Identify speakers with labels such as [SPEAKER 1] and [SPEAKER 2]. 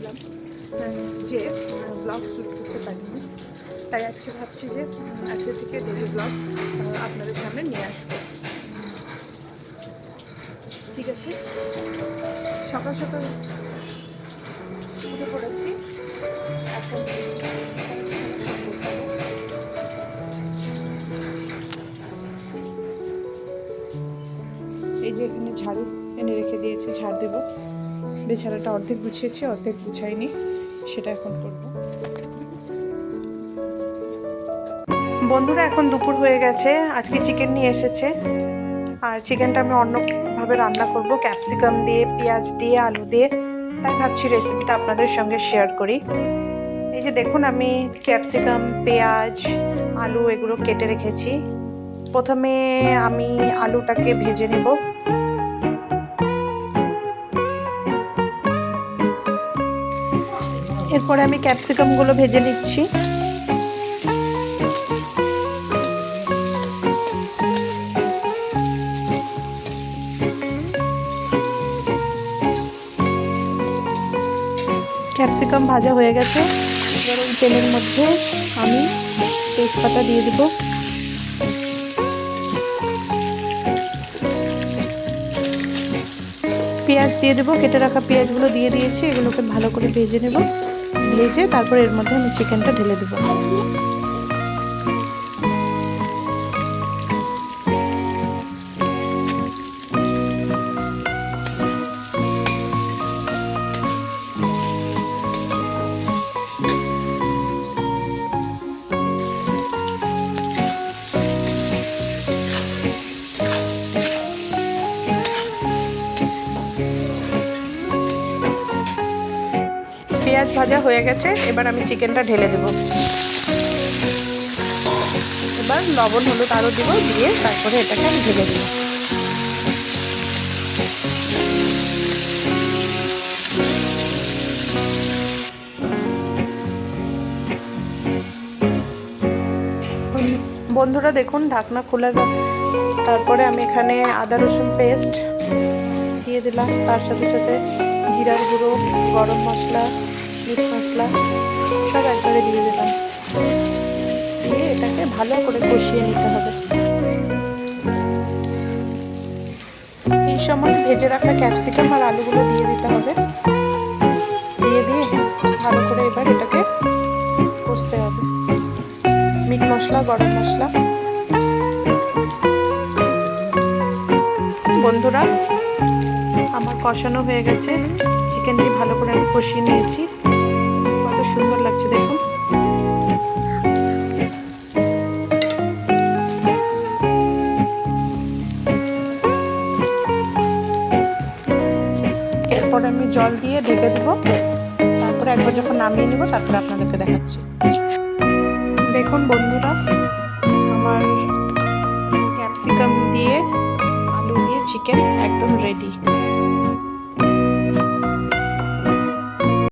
[SPEAKER 1] গেছিলাম যে ব্লগ শুরু করতে পারিনি, তাই আজকে ভাবছি যে আজকে থেকে ডেলি ব্লগ আপনাদের সামনে নিয়ে আসবো। ঠিক আছে, সকাল সকাল উঠে পড়েছি। এখন এই যে এখানে ঝাড়ু এনে রেখে দিয়েছি, ঝাড় দেবো। বেছানাটা অর্ধেক গুছিয়েছি, অর্ধেক গুছাইনি, সেটা এখন করব। বন্ধুরা, এখন দুপুর হয়ে গেছে। আজকে চিকেন নিয়ে এসেছে, আর চিকেনটা আমি অন্যভাবে রান্না করব, ক্যাপসিকাম দিয়ে, পেঁয়াজ দিয়ে, আলু দিয়ে। তাই ভাবছি রেসিপিটা আপনাদের সঙ্গে শেয়ার করি। এই যে দেখুন, আমি ক্যাপসিকাম, পেঁয়াজ, আলু এগুলো কেটে রেখেছি। প্রথমে আমি আলুটাকে ভেজে নেব। এরপরে আমি ক্যাপসিকামগুলো ভেজে নিচ্ছি। ক্যাপসিকাম ভাজা হয়ে গেছে। এবার ওই তেলের মধ্যে আমি তেজপাতা দিয়ে দেব। পেঁয়াজ দিয়ে দেবো, কেটে রাখা পেঁয়াজগুলো দিয়ে দিয়েছি। এগুলোকে ভালো করে ভেজে নেব। ভেজে তারপর এর মধ্যে আমি চিকেনটা ঢেলে দেবো। পেঁয়াজ ভাজা হয়ে গেছে, এবার আমি চিকেনটা ঢেলে দেব। এবার লবণ হলুদ আরও দেবো, দিয়ে তারপরে এটাকে আমি ঢেলে দেবো। বন্ধুরা দেখুন, ঢাকনা খোলা, তারপরে আমি এখানে আদা রসুন পেস্ট দিয়ে দিলাম। তার সাথে সাথে জিরার গুঁড়ো, গরম মশলা, মিট মশলা সব একবারে দিয়ে দিলাম। দিয়ে এটাকে ভালো করে কষিয়ে নিতে হবে। এই সময় ভেজে রাখা ক্যাপসিকাম আর আলুগুলো দিয়ে দিতে হবে। দিয়ে ভালো করে এবার এটাকে কষতে হবে। মিট মশলা, গরম মশলা। বন্ধুরা, আমার কষানো হয়ে গেছে। চিকেনটি ভালো করে আমি কষিয়ে নিয়েছি। কত সুন্দর লাগছে দেখুন। এরপর আমি জল দিয়ে ঢেকে দেবো। তারপরে একবার যখন নামিয়ে নেব, তারপরে আপনাদেরকে দেখাচ্ছি। দেখুন বন্ধুরা, আমার ক্যাপসিকাম দিয়ে, আলু দিয়ে চিকেন একদম রেডি।